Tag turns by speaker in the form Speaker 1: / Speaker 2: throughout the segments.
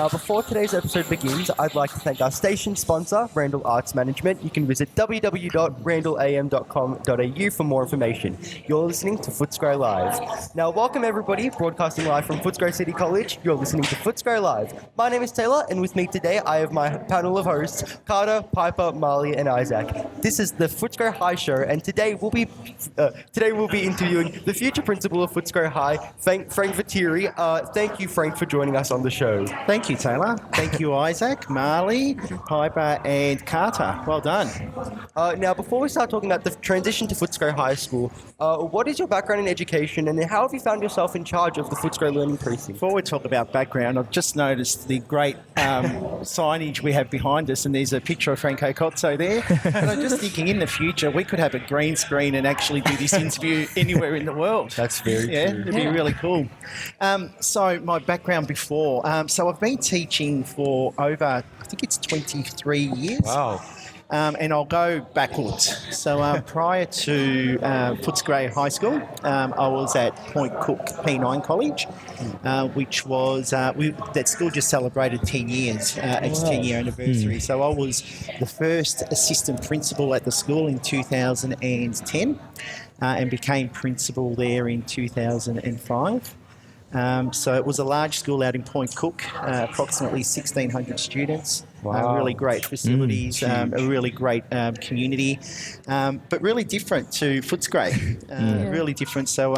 Speaker 1: Now, before today's episode begins, I'd like to thank our station sponsor, Randall Arts Management. You can visit www.randallam.com.au for more information. You're listening to Footscray Live. Now, welcome everybody, broadcasting live from Footscray City College. You're listening to Footscray Live. My name is Taylor, and with me today, I have my panel of hosts, Carter, Piper, Marley, and Isaac. This is the Footscray High Show, and today we'll be interviewing the future principal of Footscray High, Frank Vetere. Thank you, Frank, for joining us on the show.
Speaker 2: Thank you, Taylor. Thank you, Isaac, Marley, Piper, and Carter. Well done.
Speaker 1: Now, before we start talking about the transition to Footscray High School, what is your background in education, and how have you found yourself in charge of the Footscray Learning Precinct?
Speaker 2: Before we talk about background, I've just noticed the great signage we have behind us, and there's a picture of Frank Ocotzo there. And I'm just thinking, in the future, we could have a green screen and actually do this interview anywhere in the world.
Speaker 1: That's very true.
Speaker 2: It'd be really cool. So my background before, so I've been teaching for over, I think it's 23 years.
Speaker 1: Wow.
Speaker 2: And I'll go backwards. So prior to Footscray High School, I was at Point Cook P9 College, which was, that school just celebrated 10 years, its 10-year anniversary. So I was the first assistant principal at the school in 2010 and became principal there in 2005. So it was a large school out in Point Cook, approximately 1,600 students.
Speaker 1: Wow.
Speaker 2: Really great facilities, a really great community, but really different to Footscray. Really different. So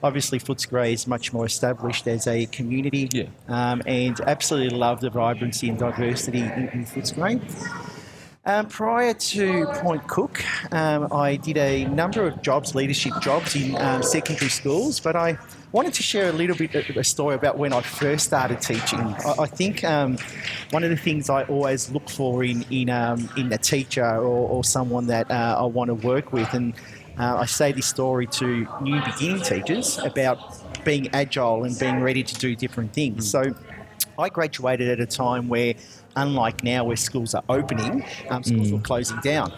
Speaker 2: obviously Footscray is much more established as a community, and absolutely love the vibrancy and diversity in Footscray. Prior to Point Cook, I did a number of jobs, leadership jobs in secondary schools, but I wanted to share a little bit of a story about when I first started teaching. I think one of the things I always look for in a teacher or someone that I want to work with, and I say this story to new beginning teachers about being agile and being ready to do different things. So I graduated at a time where, unlike now where schools are opening, schools were closing down.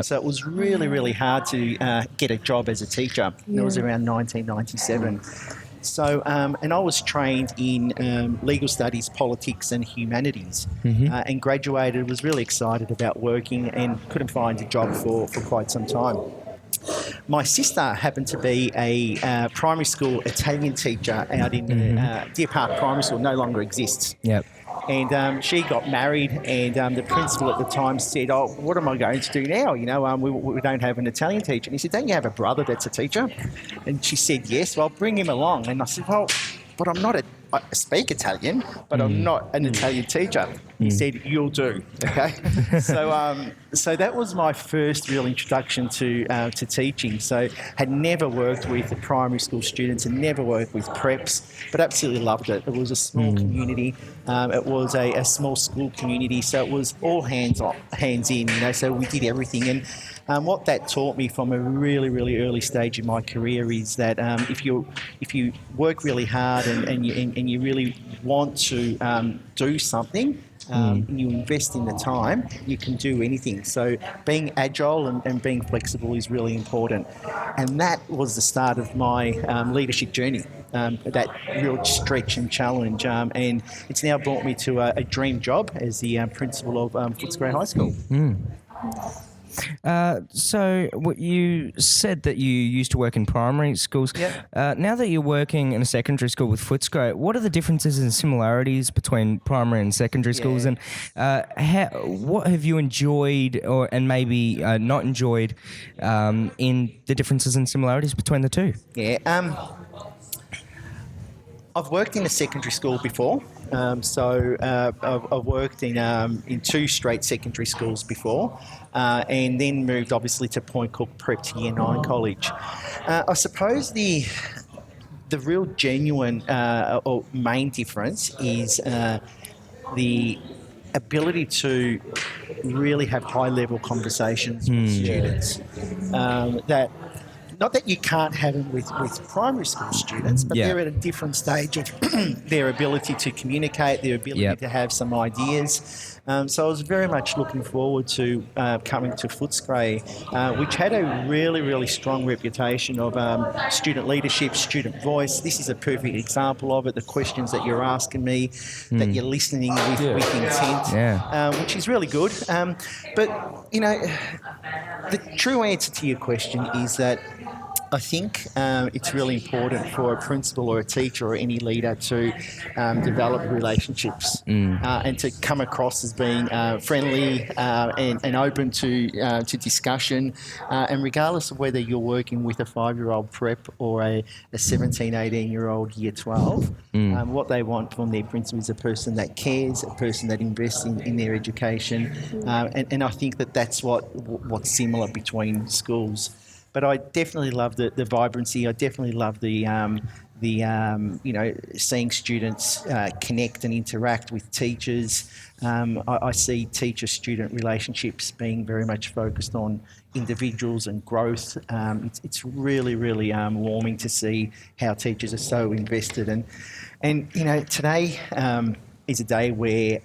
Speaker 2: So it was really, really hard to get a job as a teacher. It was around 1997. So, and I was trained in legal studies, politics and humanities, and graduated, was really excited about working and couldn't find a job for quite some time. My sister happened to be a primary school Italian teacher out in Deer Park Primary School, no longer exists.
Speaker 3: Yep.
Speaker 2: And she got married, and the principal at the time said, "Oh, what am I going to do now? You know, we don't have an Italian teacher." And he said, "Don't you have a brother that's a teacher?" And she said, "Yes." "Well, bring him along." And I said, "Well, but I'm not I speak Italian, but I'm not an Italian teacher." He said, "You'll do." Okay. So that was my first real introduction to teaching. So had never worked with the primary school students and never worked with preps, but absolutely loved it. It was a small community. It was a small school community, so it was all hands in. You know, so we did everything. And what that taught me from a really, really early stage in my career is that if you work really hard and you really want to do something, and you invest in the time, you can do anything. So being agile and being flexible is really important. And that was the start of my leadership journey, that real stretch and challenge. And it's now brought me to a dream job as the principal of Footscray High School.
Speaker 3: So what you said that you used to work in primary schools. Now that you're working in a secondary school with Footscray, what are the differences and similarities between primary and secondary schools, and what have you enjoyed and maybe not enjoyed in the differences and similarities between the two?
Speaker 2: I've worked in a secondary school before. I've worked in two straight secondary schools before, and then moved obviously to Point Cook Prep to Year 9 College. I suppose the real genuine or main difference is the ability to really have high-level conversations with students. That not that you can't have them with primary school students, but they're at a different stage of their ability to communicate, their ability to have some ideas. So I was very much looking forward to coming to Footscray, which had a really, really strong reputation of student leadership, student voice. This is a perfect example of it. The questions that you're asking me, that you're listening with intent, which is really good. But, you know, the true answer to your question is that I think it's really important for a principal or a teacher or any leader to develop relationships and to come across as being friendly and open to discussion. And regardless of whether you're working with a 5-year-old prep or a 17, 18-year-old year 12, what they want from their principal is a person that cares, a person that invests in their education. And I think that's what's similar between schools. But I definitely love the vibrancy. I definitely love the seeing students connect and interact with teachers. I see teacher-student relationships being very much focused on individuals and growth. It's really, really warming to see how teachers are so invested. And you know, today is a day where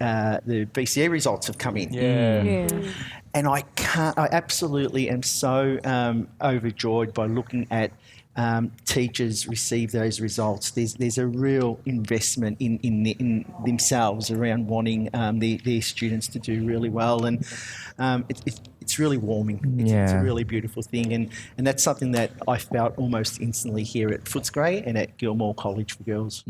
Speaker 2: the BCE results have come in. And I absolutely am so overjoyed by looking at teachers receive those results. There's a real investment in themselves around wanting their students to do really well, and it's really warming. It's a really beautiful thing, and that's something that I felt almost instantly here at Footscray and at Gilmore College for Girls.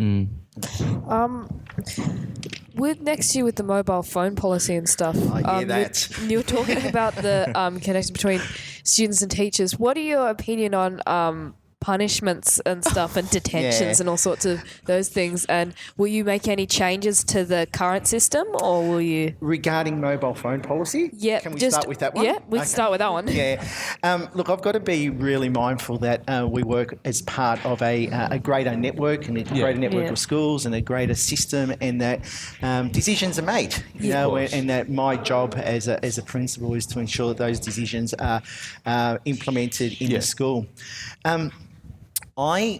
Speaker 4: With next year with the mobile phone policy and stuff, you're talking about the connection between students and teachers. What are your opinion on punishments and stuff and detentions and all sorts of those things? And will you make any changes to the current system, or will you... Regarding
Speaker 2: mobile phone policy?
Speaker 4: Yeah.
Speaker 2: Can we start with that one?
Speaker 4: Yeah, we can start with that one.
Speaker 2: Look, I've got to be really mindful that we work as part of a greater network and a greater network of schools and a greater system, and that decisions are made, you know, and that my job as a principal is to ensure that those decisions are implemented in the school. I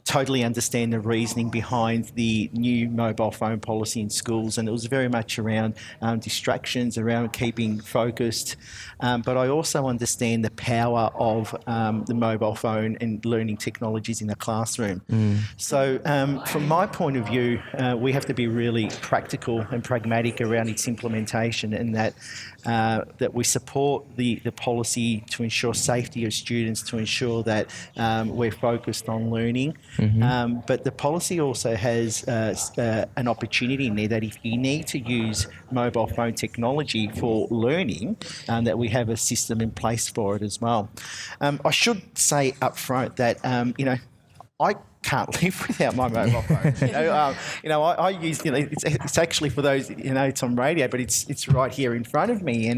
Speaker 2: totally understand the reasoning behind the new mobile phone policy in schools, and it was very much around distractions, around keeping focused. But I also understand the power of the mobile phone and learning technologies in the classroom. So from my point of view, we have to be really practical and pragmatic around its implementation, and that we support the policy to ensure safety of students, to ensure that we're focused on learning. But the policy also has an opportunity in there that if you need to use mobile phone technology for learning, that we have a system in place for it as well. I should say up front that, I can't live without my mobile phone. I use, it's actually for those, it's on radio, but it's right here in front of me.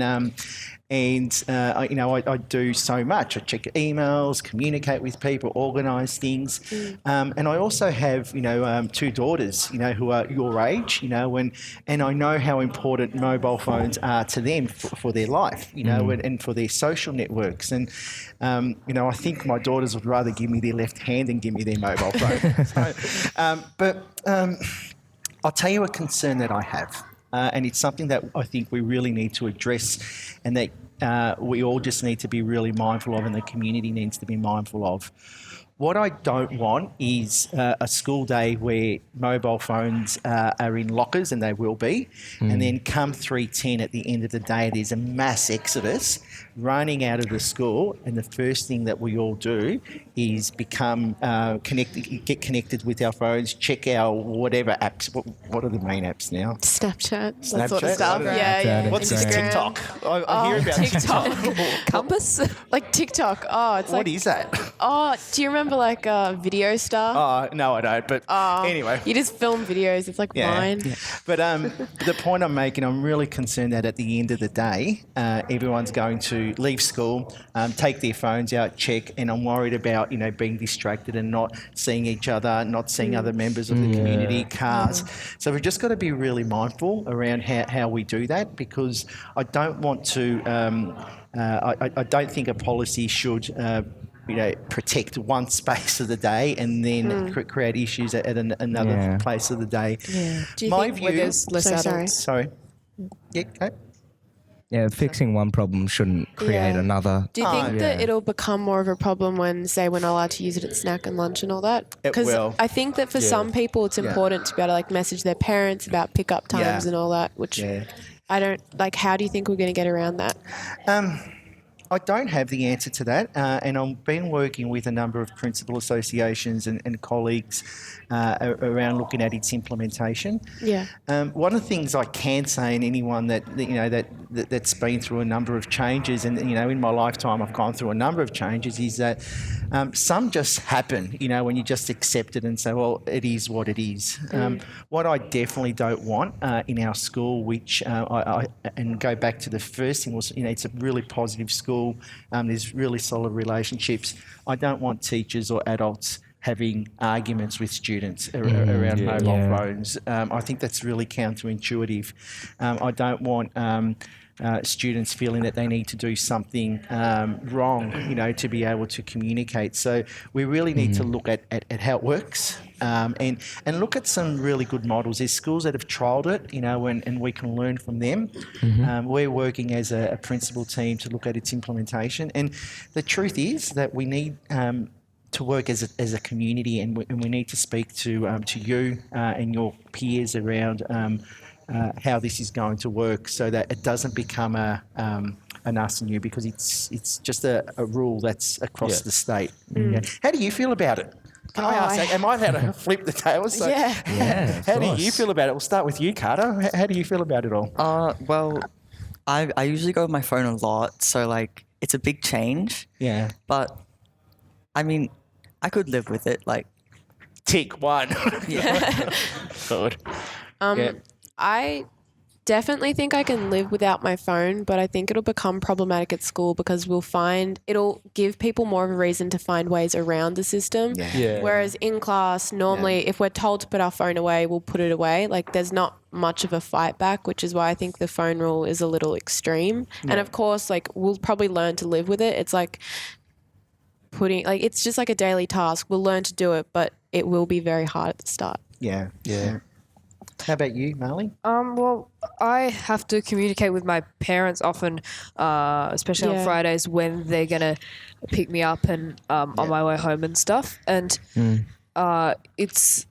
Speaker 2: I do so much. I check emails, communicate with people, organise things, and I also have 2 daughters, who are your age, and I know how important mobile phones are to them for their life, and for their social networks. And I think my daughters would rather give me their left hand than give me their mobile phone. But I'll tell you a concern that I have. And it's something that I think we really need to address, and that we all just need to be really mindful of, and the community needs to be mindful of. What I don't want is a school day where mobile phones are in lockers, and they will be, and then come 3:10 at the end of the day, there's a mass exodus running out of the school, and the first thing that we all do is become get connected with our phones, check our whatever apps. What are the main apps now?
Speaker 5: Snapchat, that sort of stuff.
Speaker 3: Yeah.
Speaker 2: What's this TikTok? I hear about TikTok.
Speaker 4: Compass?
Speaker 5: Like TikTok. Oh, it's
Speaker 2: What is that?
Speaker 5: Oh, do you remember like Video Star?
Speaker 2: No, I don't. But anyway.
Speaker 5: You just film videos. It's like mine.
Speaker 2: Yeah. But the point I'm making, I'm really concerned that at the end of the day, everyone's going to leave school, take their phones out, check, and I'm worried about, being distracted and not seeing each other, not seeing other members of the community, cars. So we've just got to be really mindful around how we do that, because I don't want to, I don't think a policy should protect one space of the day and then create issues at another place of the day.
Speaker 4: Yeah. Do you
Speaker 2: My
Speaker 4: think
Speaker 2: view.
Speaker 4: where there's less adults?
Speaker 2: Sorry. Yeah. Okay.
Speaker 3: Yeah, fixing one problem shouldn't create
Speaker 5: Yeah.
Speaker 3: another.
Speaker 5: Do you think that
Speaker 3: yeah.
Speaker 5: it'll become more of a problem when, say, we're not allowed to use it at snack and lunch and all that?
Speaker 2: It will.
Speaker 5: I think that for some people it's important to be able to like message their parents about pickup times and all that, which I don't like. How do you think we're going to get around that?
Speaker 2: I don't have the answer to that, and I've been working with a number of principal associations and colleagues around looking at its implementation.
Speaker 5: Yeah.
Speaker 2: One of the things I can say, and anyone that's been through a number of changes, and in my lifetime I've gone through a number of changes, is that some just happen. When you just accept it and say, well, it is what it is. What I definitely don't want in our school, which and go back to the first thing was, it's a really positive school. There's really solid relationships. I don't want teachers or adults having arguments with students around mobile phones. I think that's really counterintuitive. I don't want students feeling that they need to do something wrong, to be able to communicate. So we really need to look at how it works and look at some really good models. There's schools that have trialled it, and we can learn from them. We're working as a principal team to look at its implementation. And the truth is that we need to work as a community, and we need to speak to you and your peers around how this is going to work, so that it doesn't become an us and you, because it's just a rule that's across the state. How do you feel about it? Can I ask that? Am I allowed to flip the tails? So, how do you feel about it? We'll start with you, Carter. How do you feel about it all?
Speaker 6: Well, I usually go with my phone a lot, so like it's a big change.
Speaker 2: Yeah.
Speaker 6: But I mean, I could live with it. Like,
Speaker 2: tick one. Good.
Speaker 5: I definitely think I can live without my phone, but I think it'll become problematic at school because it'll give people more of a reason to find ways around the system.
Speaker 1: Yeah.
Speaker 5: Whereas in class, normally if we're told to put our phone away, we'll put it away. Like there's not much of a fight back, which is why I think the phone rule is a little extreme. And of course, like we'll probably learn to live with it. It's like it's just like a daily task. We'll learn to do it, but it will be very hard at the start.
Speaker 2: Yeah. How about you, Marley?
Speaker 4: Well, I have to communicate with my parents often, especially on Fridays when they're gonna pick me up and on my way home and stuff. And it's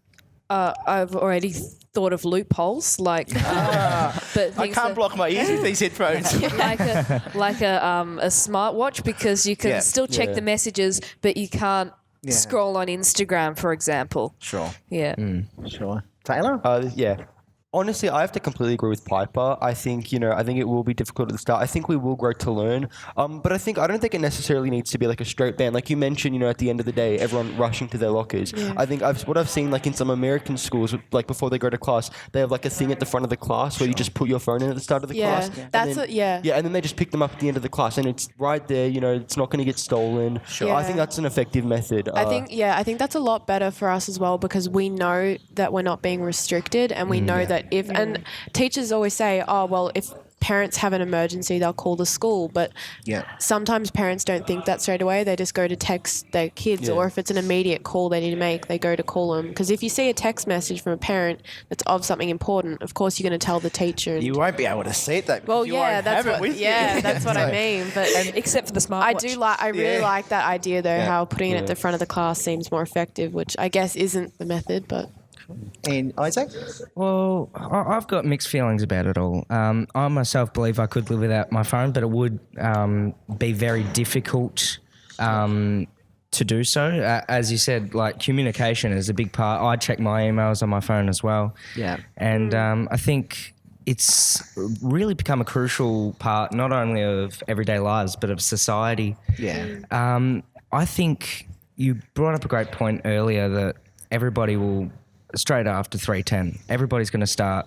Speaker 4: I've already thought of loopholes, like but
Speaker 2: I can't block my ears with these headphones.
Speaker 4: like a smartwatch, because you can still check the messages, but you can't scroll on Instagram, for example.
Speaker 2: Sure.
Speaker 4: Yeah.
Speaker 2: Sure. Taylor?
Speaker 1: Honestly, I have to completely agree with Piper. I think it will be difficult at the start. I think we will grow to learn. But I don't think it necessarily needs to be like a straight ban. Like you mentioned, at the end of the day, everyone rushing to their lockers. Yeah. I think what I've seen, like in some American schools, like before they go to class, they have like a thing at the front of the class where you just put your phone in at the start of the class.
Speaker 5: Yeah,
Speaker 1: and then they just pick them up at the end of the class, and it's right there. It's not going to get stolen. Sure. I think that's an effective method.
Speaker 5: I think that's a lot better for us as well, because we know that we're not being restricted, and we know that and teachers always say, oh, well, if parents have an emergency, they'll call the school. But sometimes parents don't think that straight away. They just go to text their kids, or if it's an immediate call they need to make, they go to call them. Because if you see a text message from a parent that's of something important, of course you're going to tell the teacher.
Speaker 2: You won't be able to see it though.
Speaker 5: Well,
Speaker 2: you won't
Speaker 5: that's
Speaker 2: have it with you.
Speaker 5: That's what I mean. But
Speaker 4: except for the smartwatch.
Speaker 5: I really like that idea though, how putting it at the front of the class seems more effective, which I guess isn't the method, but.
Speaker 2: And Isaac?
Speaker 3: Well, I've got mixed feelings about it all. I myself believe I could live without my phone, but it would be very difficult to do so. As you said, like communication is a big part. I check my emails on my phone as well.
Speaker 2: Yeah.
Speaker 3: And I think it's really become a crucial part not only of everyday lives but of society.
Speaker 2: Yeah.
Speaker 3: I think you brought up a great point earlier that everybody will, straight after 3:10, everybody's going to start,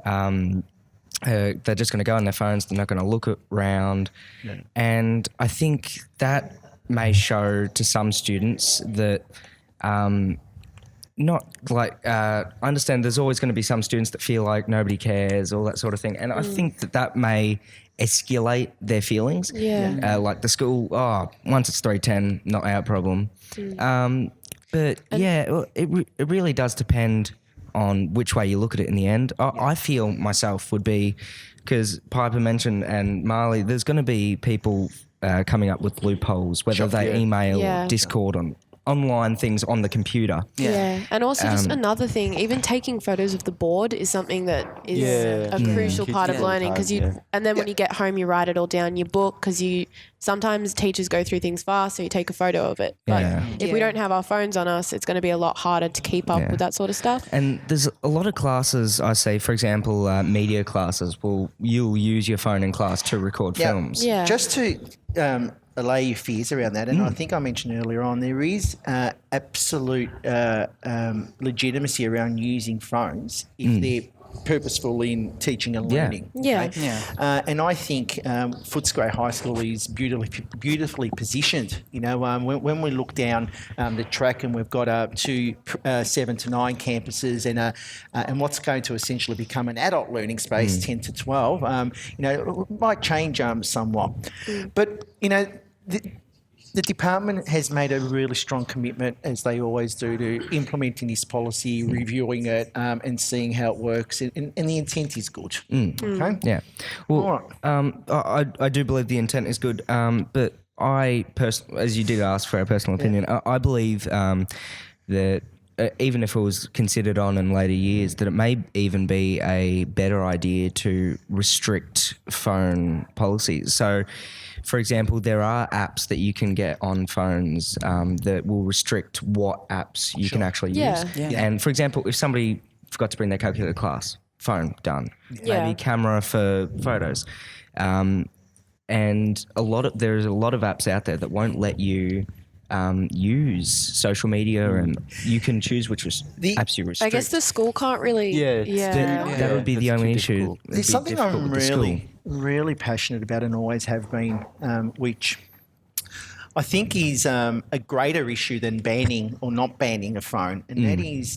Speaker 3: they're just going to go on their phones, they're not going to look around. Yeah. And I think that may show to some students that not like, I understand there's always going to be some students that feel like nobody cares, all that sort of thing. And I think that may escalate their feelings.
Speaker 4: Yeah.
Speaker 3: Like the school, once it's 3:10, not our problem. But it really does depend on which way you look at it in the end. I feel myself would be, because Piper mentioned and Marley, there's going to be people coming up with loopholes, whether they email, Discord, on online things on the computer.
Speaker 5: Yeah. And also just another thing, even taking photos of the board is something that is a crucial part of learning, because and then when you get home, you write it all down in your book, because sometimes teachers go through things fast, so you take a photo of it. But if we don't have our phones on us, it's going to be a lot harder to keep up with that sort of stuff.
Speaker 3: And there's a lot of classes, I say, for example, media classes, you'll use your phone in class to record films.
Speaker 5: Yeah.
Speaker 2: Just to allay your fears around that, and I think I mentioned earlier on, there is absolute legitimacy around using phones if they're purposeful in teaching and learning. And I think Footscray High School is beautifully positioned. You know, when we look down the track, and we've got 2 7 to 9 campuses, and what's going to essentially become an adult learning space, 10 to 12. You know, it might change somewhat, but you know. The department has made a really strong commitment, as they always do, to implementing this policy, reviewing it, and seeing how it works. And the intent is good. Okay?
Speaker 3: Yeah. Well, I do believe the intent is good, but as you did ask for our personal opinion, I believe that even if it was considered on in later years, that it may even be a better idea to restrict phone policies. So, for example, there are apps that you can get on phones that will restrict what apps you can actually use. And for example, if somebody forgot to bring their calculator to class, phone, done. Maybe camera for photos. And there's a lot of apps out there that won't let you use social media, and you can choose which apps you restrict.
Speaker 5: I guess the school can't really.
Speaker 3: That would be the only issue.
Speaker 2: There's something I'm really passionate about, and always have been, which I think is a greater issue than banning or not banning a phone, and that is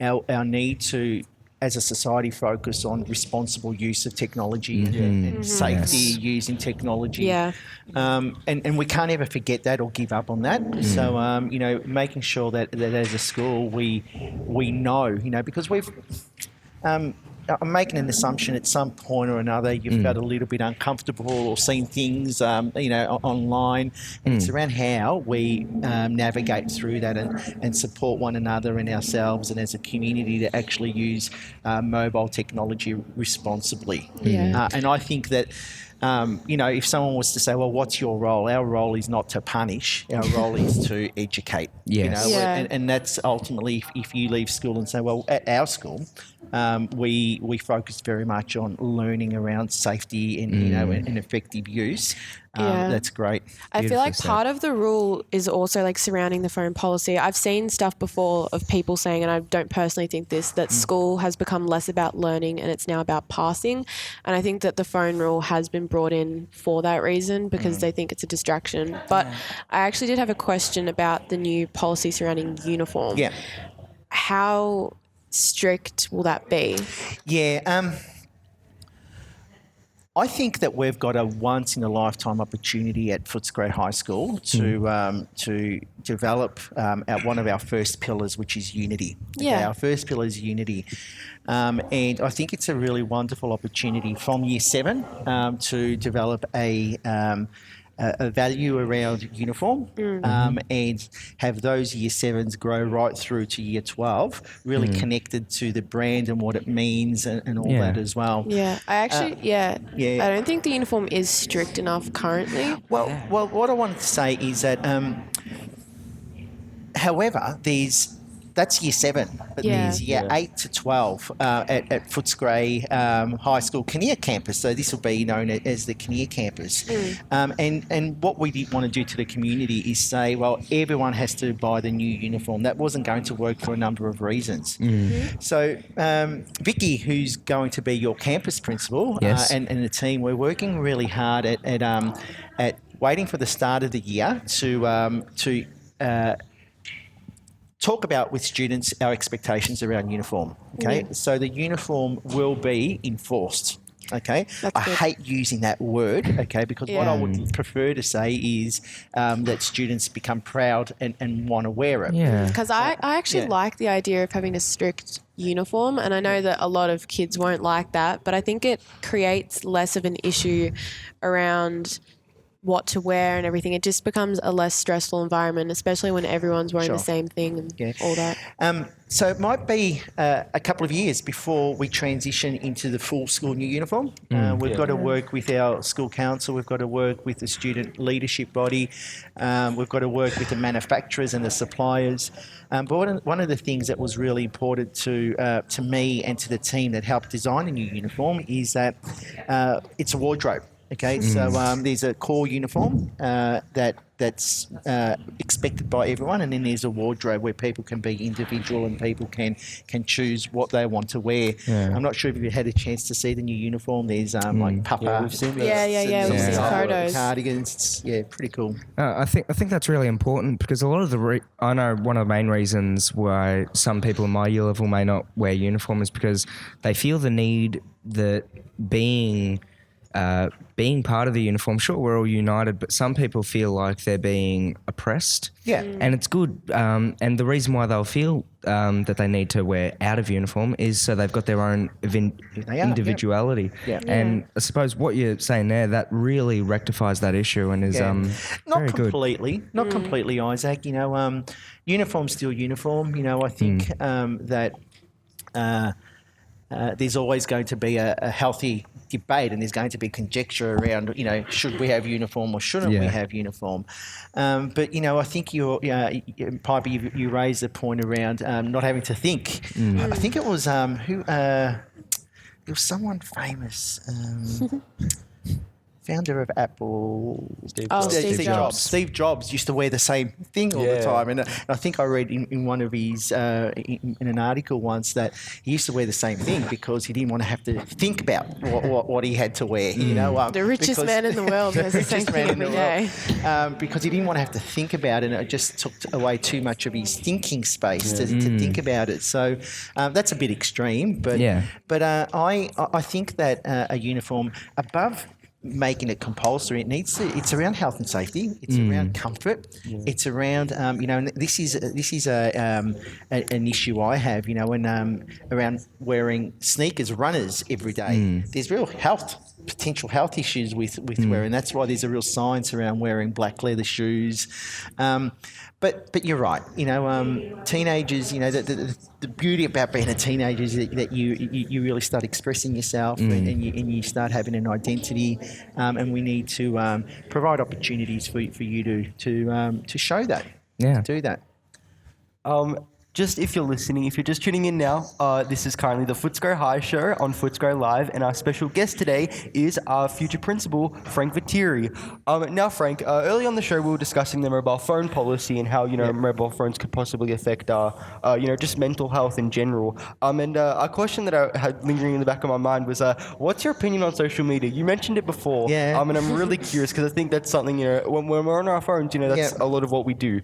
Speaker 2: our need to, as a society, focus on responsible use of technology and safety using technology. And we can't ever forget that or give up on that. So, you know, making sure that as a school we know, you know, because we've... I'm making an assumption at some point or another you've felt a little bit uncomfortable or seen things, you know, online. And it's around how we navigate through that and support one another and ourselves, and as a community, to actually use mobile technology responsibly. And I think that, you know, if someone was to say, well, what's your role? Our role is not to punish. Our role is to educate. You know? And that's ultimately, if you leave school and say, well, at our school, we focus very much on learning around safety and, you know, and effective use. That's great.
Speaker 5: I feel like part of the rule is also like surrounding the phone policy. I've seen stuff before of people saying, and I don't personally think this, that school has become less about learning and it's now about passing. And I think that the phone rule has been brought in for that reason, because they think it's a distraction. But I actually did have a question about the new policy surrounding uniform. How strict will that be?
Speaker 2: I think that we've got a once-in-a-lifetime opportunity at Footscray High School to develop one of our first pillars, which is unity. Our first pillar is unity. And I think it's a really wonderful opportunity from Year 7 to develop a value around uniform and have those Year 7s grow right through to Year 12, really connected to the brand and what it means and all that as well.
Speaker 5: I actually, I don't think the uniform is strict enough currently.
Speaker 2: Well, what I wanted to say is that, however, that's Year 7, but there's Year 8 to 12 at Footscray High School Kinnear campus. So this will be known as the Kinnear campus. And what we did want to do to the community is say, well, everyone has to buy the new uniform. That wasn't going to work for a number of reasons. So Vicky, who's going to be your campus principal, and the team, we're working really hard at waiting for the start of the year to talk about with students our expectations around uniform. So the uniform will be enforced. Okay,
Speaker 5: That's
Speaker 2: I
Speaker 5: good.
Speaker 2: hate using that word. Okay, because what I would prefer to say is that students become proud and want to wear it.
Speaker 3: Yeah.
Speaker 5: Because I actually
Speaker 2: yeah.
Speaker 5: like the idea of having a strict uniform, and I know that a lot of kids won't like that, but I think it creates less of an issue around what to wear and everything. It just becomes a less stressful environment, especially when everyone's wearing the same thing and all that.
Speaker 2: So it might be a couple of years before we transition into the full school new uniform. We've got to work with our school council. We've got to work with the student leadership body. We've got to work with the manufacturers and the suppliers. But one of the things that was really important to me and to the team that helped design the new uniform is that it's a wardrobe. Okay, so there's a core uniform that's expected by everyone, and then there's a wardrobe where people can be individual and people can choose what they want to wear. I'm not sure if you've had a chance to see the new uniform. There's like puffer.
Speaker 1: Yeah, we've seen
Speaker 5: Yeah, we've seen photos.
Speaker 2: Cardigans. It's, pretty cool.
Speaker 3: I think that's really important because a lot of I know one of the main reasons why some people in my year level may not wear uniform is because they feel the need that being part of the uniform, sure, we're all united, but some people feel like they're being oppressed.
Speaker 2: Yeah.
Speaker 3: And it's good. And the reason why they'll feel that they need to wear out of uniform is so they've got their own individuality.
Speaker 2: Yeah.
Speaker 3: And I suppose what you're saying there, that really rectifies that issue and is
Speaker 2: Not
Speaker 3: very good.
Speaker 2: Not completely, Isaac. Uniform's still uniform. I think that there's always going to be a healthy debate, and there's going to be conjecture around, should we have uniform or shouldn't we have uniform? But I think Piper, you raised the point around not having to think. I think it was it was someone famous. Founder of Apple,
Speaker 5: Steve Jobs.
Speaker 2: Steve Jobs used to wear the same thing all the time, and I think I read in one of his in an article once that he used to wear the same thing because he didn't want to have to think about what he had to wear.
Speaker 5: The richest man in the world has the same thing every day.
Speaker 2: Because he didn't want to have to think about it, and it just took away too much of his thinking space to think about it. So that's a bit extreme, but I think that a uniform above making it compulsory, it's around health and safety. It's around comfort. It's around and this is an issue I have. When around wearing sneakers, runners every day. There's real potential health issues with wearing. That's why there's a real science around wearing black leather shoes. But you're right. Teenagers. The beauty about being a teenager is that you really start expressing yourself and you start having an identity. And we need to provide opportunities for you to show that.
Speaker 3: Yeah.
Speaker 2: To do that.
Speaker 1: Just if you're listening, if you're just tuning in now, this is currently the Footscray High Show on Footscray Live, and our special guest today is our future principal, Frank Vetere. Now, Frank, early on the show we were discussing the mobile phone policy and how mobile phones could possibly affect just mental health in general. And a question that I had lingering in the back of my mind was, what's your opinion on social media? You mentioned it before, and I'm really curious because I think that's something when we're on our phones, that's a lot of what we do.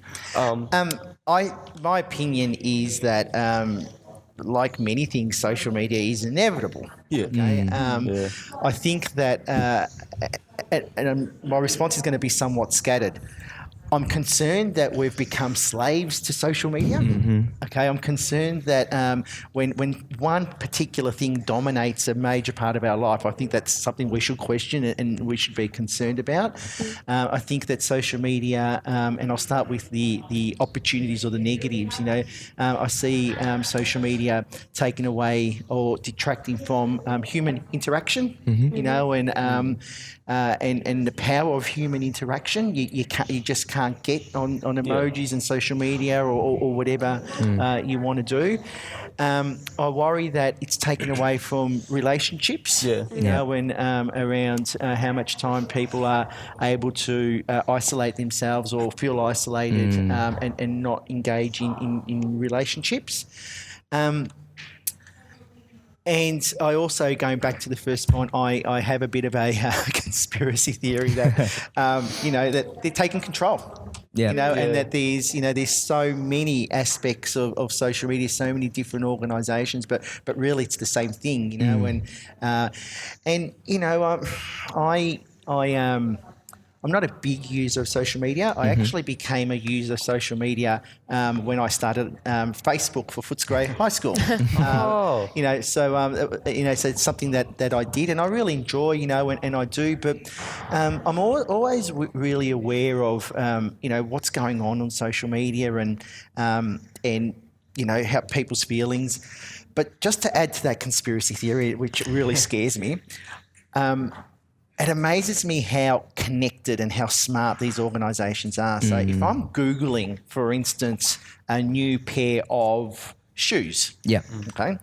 Speaker 2: My opinion is that, like many things, social media is inevitable.
Speaker 1: Yeah.
Speaker 2: Okay. I think that, my response is going to be somewhat scattered. I'm concerned that we've become slaves to social media. Okay, I'm concerned that when one particular thing dominates a major part of our life, I think that's something we should question and we should be concerned about. I think that social media, and I'll start with the opportunities or the negatives. I see social media taking away or detracting from human interaction. And the power of human interaction. You just can't get on emojis and social media or whatever you want to do. I worry that it's taken away from relationships. When around how much time people are able to isolate themselves or feel isolated and not engage in relationships. And I also, going back to the first point, I have a bit of a conspiracy theory that, that they're taking control.
Speaker 3: Yeah.
Speaker 2: And that there's so many aspects of social media, so many different organisations, but really it's the same thing, I'm not a big user of social media. I actually became a user of social media when I started Facebook for Footscray High School. So it's something that I did, and I really enjoy, and I do. But I'm always really aware of, what's going on social media and how people's feelings. But just to add to that conspiracy theory, which really scares me. It amazes me how connected and how smart these organisations are. So if I'm Googling, for instance, a new pair of shoes, okay,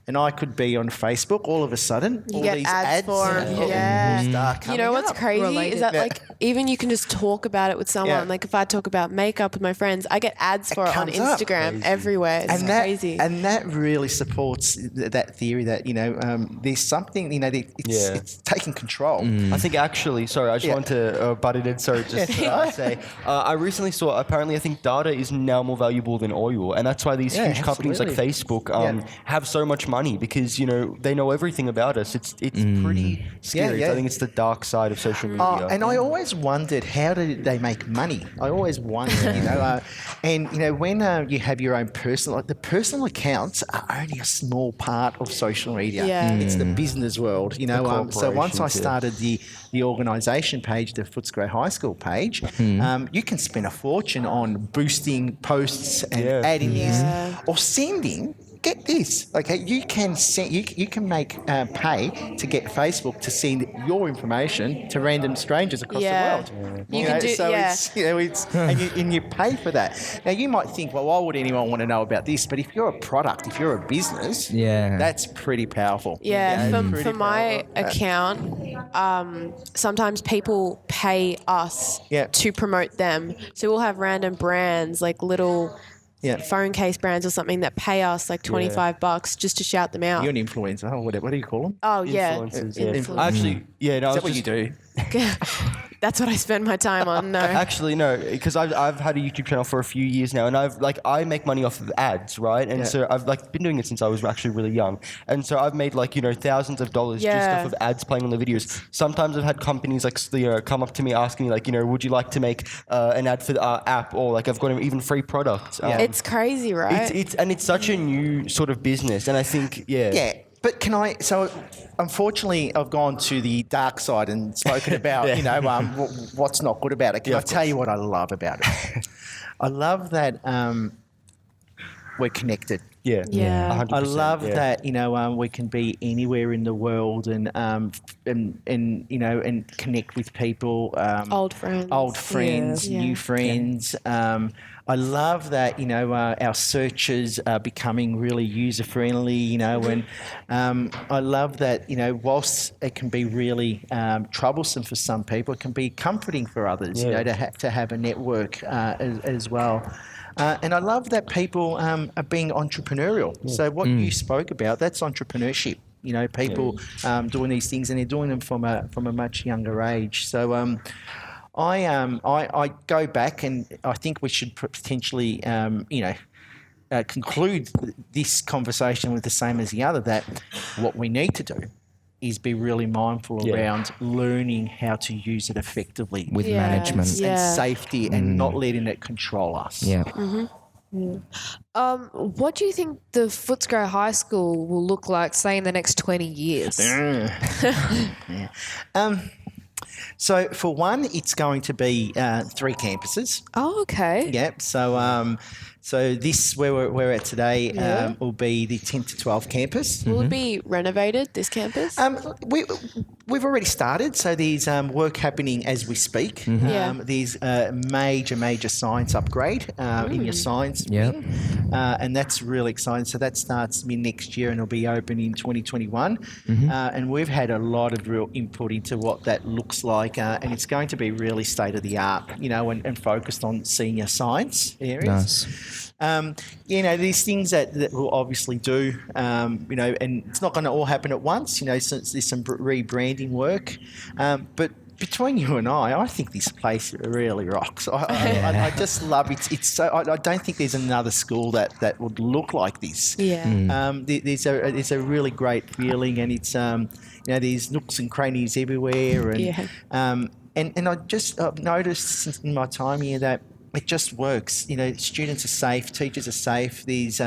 Speaker 2: and I could be on Facebook, all of a sudden,
Speaker 5: You
Speaker 2: all
Speaker 5: get
Speaker 2: these
Speaker 5: ads for 'em. Yeah.
Speaker 2: start coming
Speaker 5: You know what's
Speaker 2: up.
Speaker 5: crazy
Speaker 4: Related.
Speaker 5: is that like even you can just talk about it with someone.
Speaker 2: Yeah.
Speaker 5: Like if I talk about makeup with my friends, I get ads for it on
Speaker 2: comes up.
Speaker 5: Instagram everywhere. It's crazy.
Speaker 2: And that really supports that theory that there's something it's taking control.
Speaker 1: I think actually, sorry, I just want to butt it in. Sorry, just to say, I recently saw. Apparently, I think data is now more valuable than oil, and that's why these huge companies like Facebook have so much money because they know everything about us. It's pretty scary. I think it's the dark side of social media.
Speaker 2: And I always wondered, how did they make money? I always wondered, when you have your own personal, the personal accounts are only a small part of social media.
Speaker 5: Yeah.
Speaker 2: It's the business world, So once I
Speaker 1: corporations,
Speaker 2: started the organisation page, the Footscray High School page, you can spend a fortune on boosting posts and adding this or sending. Get this, okay? You can send, you can make pay to get Facebook to send your information to random strangers across the world.
Speaker 5: You can do,
Speaker 2: so it's and you pay for that. Now you might think, well, why would anyone want to know about this? But if you're a product, if you're a business, that's pretty powerful.
Speaker 5: For my account, sometimes people pay us to promote them. So we'll have random brands like little phone case brands or something that pay us like $25 just to shout them out.
Speaker 2: You're an influencer. What do you call them?
Speaker 5: Oh yeah,
Speaker 1: Influencers,
Speaker 5: Influencers.
Speaker 1: Actually,
Speaker 2: Is that what you do?
Speaker 5: That's what I spend my time on. No.
Speaker 1: Actually, no, because I've had a YouTube channel for a few years now, and I make money off of ads, right? And so I've been doing it since I was actually really young, and so I've made thousands of dollars just off of ads playing on the videos. Sometimes I've had companies come up to me asking me would you like to make an ad for our app, or I've got even free products.
Speaker 5: It's crazy, right?
Speaker 1: It's such a new sort of business, and I think
Speaker 2: But can I? So, unfortunately, I've gone to the dark side and spoken about what's not good about it. Can I tell you what I love about it? I love that we're connected.
Speaker 1: Yeah. 100%,
Speaker 2: I love that we can be anywhere in the world and connect with people.
Speaker 5: Old friends,
Speaker 2: new friends. I love that our searches are becoming really user friendly. And I love that whilst it can be really troublesome for some people, it can be comforting for others. To have a network as well. And I love that people are being entrepreneurial. So what you spoke about, that's entrepreneurship. People doing these things, and they're doing them from a much younger age. So I go back, and I think we should potentially conclude this conversation with the same as the other, that what we need to do is be really mindful around learning how to use it effectively
Speaker 3: with management
Speaker 2: and safety, and not letting it control us.
Speaker 4: What do you think the Footscray High School will look like, say, in the next 20 years?
Speaker 2: So for one, it's going to be 3 campuses.
Speaker 4: Oh, okay.
Speaker 2: Yep. So this where we're at today will be the 10 to 12 campus.
Speaker 5: Will it be renovated, this campus?
Speaker 2: We've already started. So there's work happening as we speak. There's a major science upgrade in your science wing. And that's really exciting. So that starts mid next year and it'll be open in 2021. And we've had a lot of real input into what that looks like. And it's going to be really state of the art, and focused on senior science areas.
Speaker 3: Nice.
Speaker 2: These things that we'll obviously do, and it's not going to all happen at once, since there's some rebranding work. But between you and I think this place really rocks. I just love it. It's so. I don't think there's another school that would look like this.
Speaker 5: Yeah.
Speaker 2: There's a really great feeling, and it's there's nooks and crannies everywhere, and I've noticed since in my time here that it just works. Students are safe, teachers are safe. There's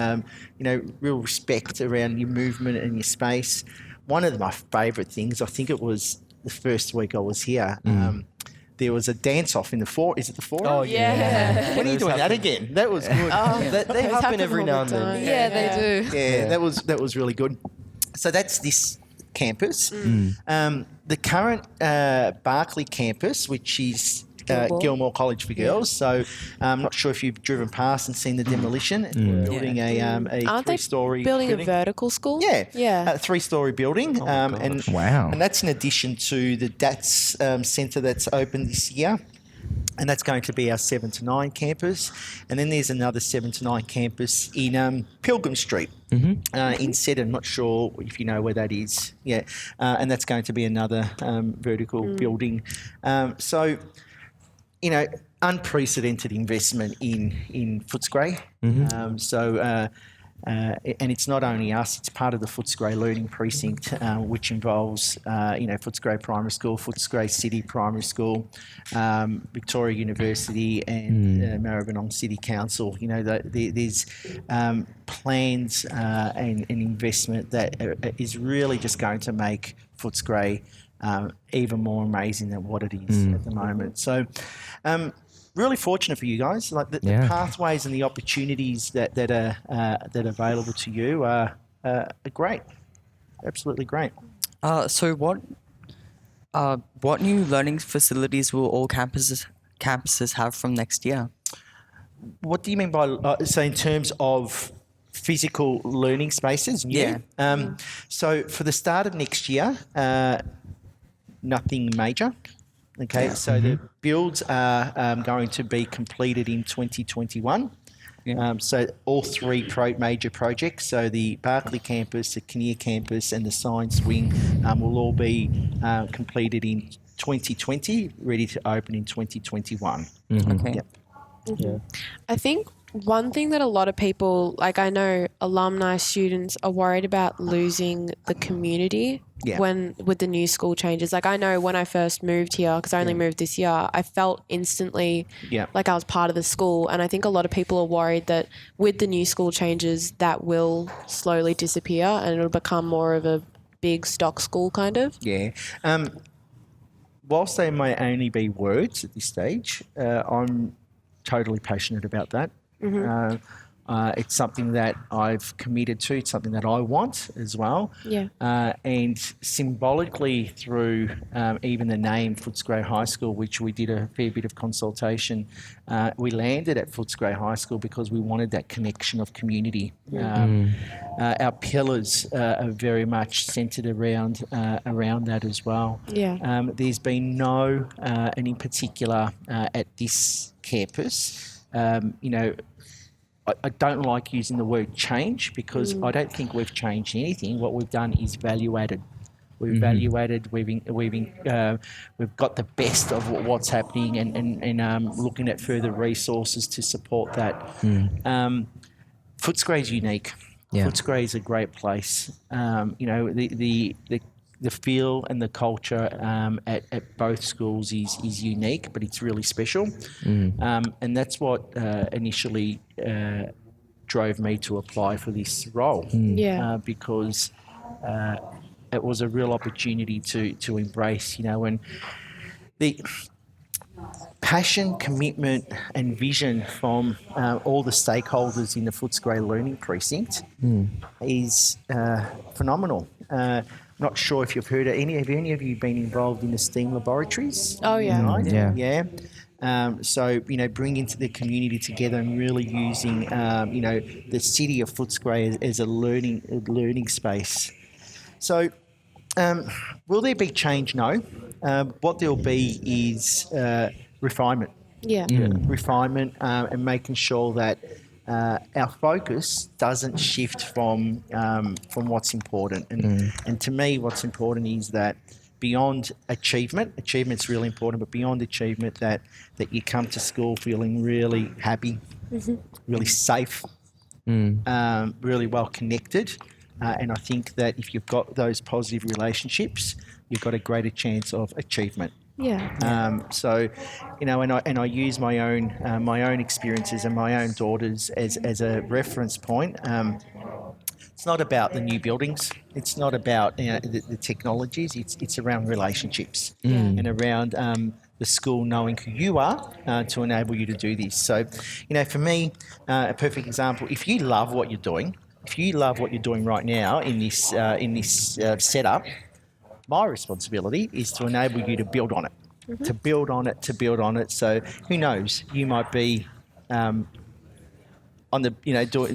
Speaker 2: real respect around your movement and your space. One of my favourite things, I think it was the first week I was here. There was a dance-off in the forum. Is it the forum?
Speaker 1: Oh, yeah.
Speaker 2: When are you doing that again? That was good.
Speaker 1: They happen every now and then.
Speaker 4: Yeah, they do.
Speaker 2: Yeah, that was really good. So that's this campus. The current Barclay campus, which is Gilmore College for Girls. So I'm not sure if you've driven past and seen the demolition. We're building a
Speaker 5: Aren't they
Speaker 2: three-story
Speaker 5: building a vertical school?
Speaker 2: Yeah. A three-story building. And
Speaker 3: Wow.
Speaker 2: And that's in addition to the DATS centre that's opened this year. And that's going to be our 7 to 9 campus. And then there's another 7 to 9 campus in Pilgrim Street in Seddon. I'm not sure if you know where that is. Yeah. And that's going to be another vertical building. So, unprecedented investment in Footscray. And it's not only us, it's part of the Footscray Learning Precinct, which involves, Footscray Primary School, Footscray City Primary School, Victoria University and Maribyrnong City Council. There's plans and investment that is really just going to make Footscray even more amazing than what it is at the moment. So, really fortunate for you guys. Like the pathways and the opportunities that are available to you are great, absolutely great.
Speaker 6: So what new learning facilities will all campuses have from next year?
Speaker 2: What do you mean by so in terms of physical learning spaces?
Speaker 6: Yeah.
Speaker 2: So for the start of next year, nothing major. Okay, so the builds are going to be completed in 2021. So all three major projects, so the Barclay campus, the Kinnear campus and the Science Wing will all be completed in 2020, ready to open in 2021.
Speaker 6: Okay.
Speaker 2: Yep.
Speaker 1: Yeah.
Speaker 5: I think one thing that a lot of people, like I know alumni students, are worried about losing the community with the new school changes. Like I know when I first moved here, because I only moved this year, I felt instantly like I was part of the school. And I think a lot of people are worried that with the new school changes, that will slowly disappear and it'll become more of a big stock school kind of.
Speaker 2: Yeah. Whilst they may only be words at this stage, I'm totally passionate about that. It's something that I've committed to. It's something that I want as well.
Speaker 5: Yeah.
Speaker 2: And symbolically through even the name Footscray High School, which we did a fair bit of consultation, we landed at Footscray High School because we wanted that connection of community. Our pillars are very much centred around that as well.
Speaker 5: Yeah.
Speaker 2: There's been no, and in particular at this campus, I don't like using the word change because I don't think we've changed anything. What we've done is value added. We've value added. We've got the best of what's happening and looking at further resources to support that. Footscray is unique.
Speaker 3: Yeah.
Speaker 2: Footscray is a great place. The feel and the culture at both schools is unique, but it's really special. And that's what initially drove me to apply for this role. Because it was a real opportunity to embrace, when the passion, commitment and vision from all the stakeholders in the Footscray Learning Precinct is phenomenal. Not sure if you've heard of any of you been involved in the STEAM laboratories?
Speaker 5: Oh, yeah.
Speaker 2: Right?
Speaker 3: Yeah.
Speaker 2: So, bringing the community together and really using, the city of Footscray as a learning space. So, will there be change? No. What there'll be is refinement. Refinement and making sure that our focus doesn't shift from what's important. And to me, what's important is that beyond achievement. Achievement's really important, but beyond achievement, that you come to school feeling really happy, really safe, really well connected. And I think that if you've got those positive relationships, you've got a greater chance of achievement.
Speaker 5: Yeah.
Speaker 2: So, and I use my own experiences and my own daughters as a reference point. It's not about the new buildings. It's not about the technologies. It's around relationships and around the school knowing who you are to enable you to do this. So, for me, a perfect example. If you love what you're doing, right now in this setup, my responsibility is to enable you to build on it, to build on it. So who knows? You might be on the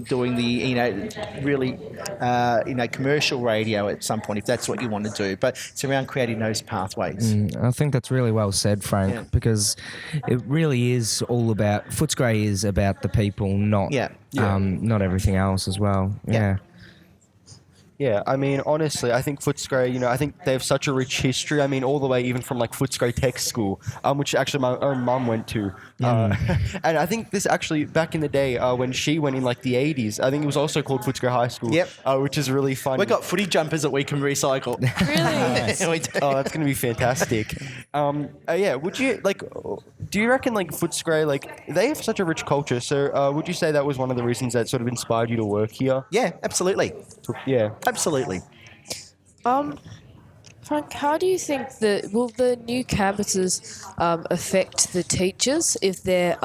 Speaker 2: doing the really commercial radio at some point if that's what you want to do. But it's around creating those pathways.
Speaker 3: I think that's really well said, Frank, because it really is all about Footscray is about the people, not not everything else as well.
Speaker 1: Yeah, I mean, honestly, I think Footscray, I think they have such a rich history. I mean, all the way even from like Footscray Tech School, which actually my own mum went to. And I think this actually, back in the day when she went in like the 80s, I think it was also called Footscray High School.
Speaker 2: Yep.
Speaker 1: Which is really fun.
Speaker 2: We've got footy jumpers that we can recycle.
Speaker 5: Really?
Speaker 2: We do.
Speaker 1: Oh, that's going to be fantastic. Would you, do you reckon like Footscray, they have such a rich culture, so would you say that was one of the reasons that sort of inspired you to work here?
Speaker 2: Yeah, absolutely.
Speaker 1: Yeah.
Speaker 2: Absolutely.
Speaker 4: Frank, how do you think will the new campuses affect the teachers if they're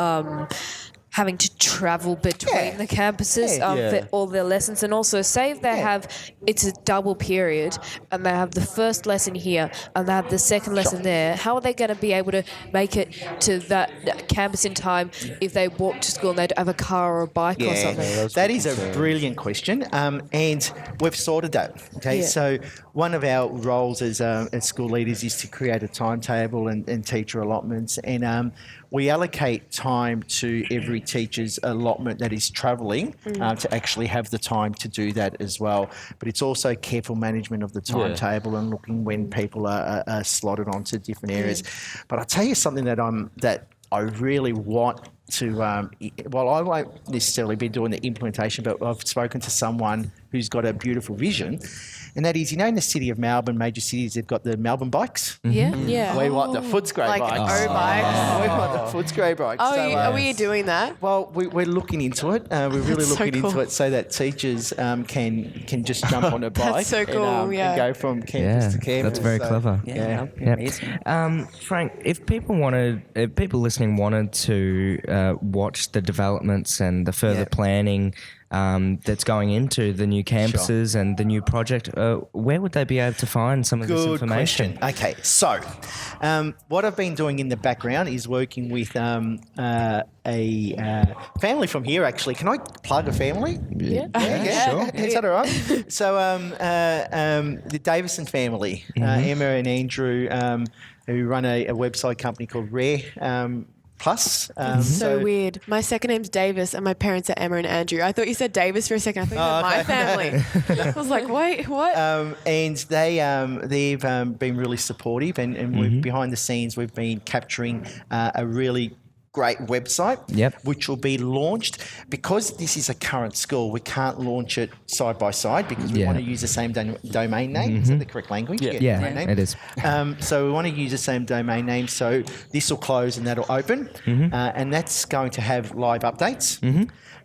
Speaker 4: having to travel between the campuses for all their lessons? And also, say if they it's a double period and they have the first lesson here and they have the second lesson there, how are they going to be able to make it to that campus in time if they walk to school and they don't have a car or a bike or something?
Speaker 2: That is a brilliant question, and we've sorted that. Okay, so one of our roles as school leaders is to create a timetable and teacher allotments, and we allocate time to every teacher's allotment that is travelling to actually have the time to do that as well. But it's also careful management of the timetable and looking when people are slotted onto different areas. But I'll tell you something that I really want to, I won't necessarily be doing the implementation, but I've spoken to someone who's got a beautiful vision, and that is, in the city of Melbourne, major cities, they've got the Melbourne bikes.
Speaker 4: Yeah, yeah.
Speaker 2: We want the Footscray bikes.
Speaker 5: O-bikes.
Speaker 2: We want the Footscray bikes.
Speaker 5: Oh,
Speaker 2: So,
Speaker 5: are we doing that?
Speaker 2: well, we're looking into it. We're really
Speaker 5: That's so
Speaker 2: looking into
Speaker 5: cool.
Speaker 2: it so that teachers can just jump on a bike
Speaker 5: so cool,
Speaker 2: and go from campus to campus.
Speaker 3: That's very clever.
Speaker 6: Yeah.
Speaker 3: Yeah.
Speaker 6: Amazing.
Speaker 3: Frank, if people listening wanted to watch the developments and the further planning that's going into the new campuses and the new project, where would they be able to find some of this
Speaker 2: Good
Speaker 3: information?
Speaker 2: question. Okay, so what I've been doing in the background is working with a family from here, actually. Can I plug a family?
Speaker 4: Yeah.
Speaker 2: Sure. Is that all right? So the Davison family, Emma and Andrew, who run a website company called Rare Plus.
Speaker 5: So weird. My second name's Davis and my parents are Emma and Andrew. I thought you said Davis for a second. I thought you meant my family. I was like, wait, what?
Speaker 2: And they've been really supportive, and we've, behind the scenes we've been capturing a really great website, which will be launched. Because this is a current school, we can't launch it side by side because we want to use the same domain name. Is that the correct language?
Speaker 3: Yeah, it is.
Speaker 2: So we want to use the same domain name. So this will close and that'll open, and that's going to have live updates.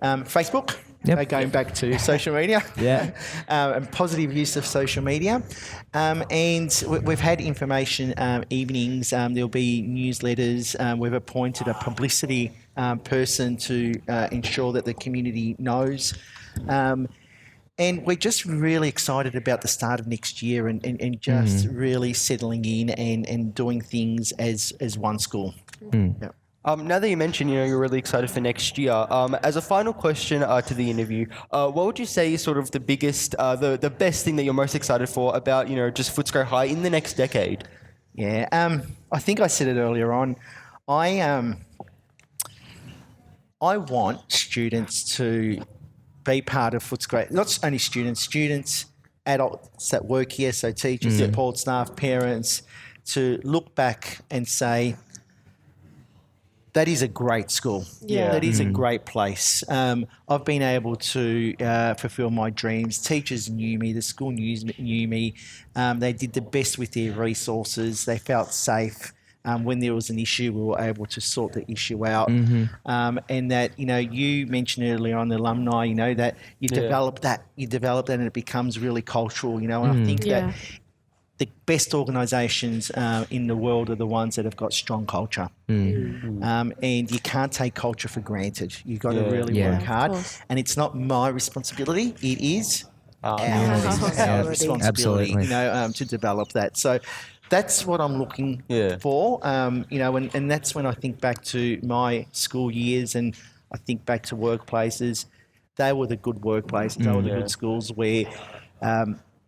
Speaker 2: Facebook. Going back to social media, and positive use of social media, and we've had information evenings. There'll be newsletters. We've appointed a publicity person to ensure that the community knows. And we're just really excited about the start of next year and just really settling in and doing things as one school.
Speaker 1: Now that you mentioned, you're really excited for next year. As a final question to the interview, what would you say is sort of the biggest, the best thing that you're most excited for about, just Footscray High in the next decade?
Speaker 2: Yeah, I think I said it earlier on. I want students to be part of Footscray. Not only students, adults that work here, so teachers, support staff, parents, to look back and say, that is a great school.
Speaker 5: Yeah.
Speaker 2: That is a great place. I've been able to fulfill my dreams. Teachers knew me. The school knew me. They did the best with their resources. They felt safe. When there was an issue, we were able to sort the issue out. And that, you mentioned earlier on the alumni, that you develop that, and it becomes really cultural, and I think that the best organisations in the world are the ones that have got strong culture. And you can't take culture for granted. You've got to really work hard. And it's not my responsibility. It is our responsibility, to develop that. So that's what I'm looking for, and that's when I think back to my school years and I think back to workplaces. They were the good workplaces. They were the good schools where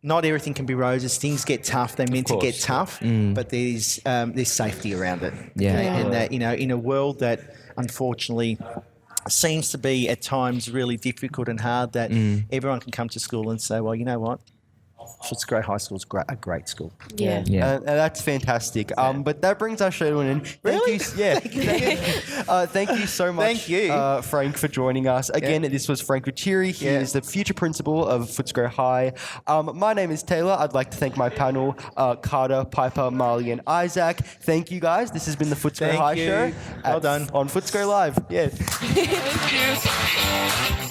Speaker 2: not everything can be roses. Things get tough. They're meant to get tough, but there's safety around it. And that, in a world that unfortunately seems to be at times really difficult and hard, that everyone can come to school and say, well, you know what? Footscray High School is a great school.
Speaker 1: That's fantastic. But that brings our show to an end. Thank you so much, Frank, for joining us. Again, this was Frank Vetere. He is the future principal of Footscray High. My name is Taylor. I'd like to thank my panel, Carter, Piper, Marley, and Isaac. Thank you, guys. This has been the Footscray High Show.
Speaker 2: Well done.
Speaker 1: On Footscray Live.
Speaker 4: Thank you.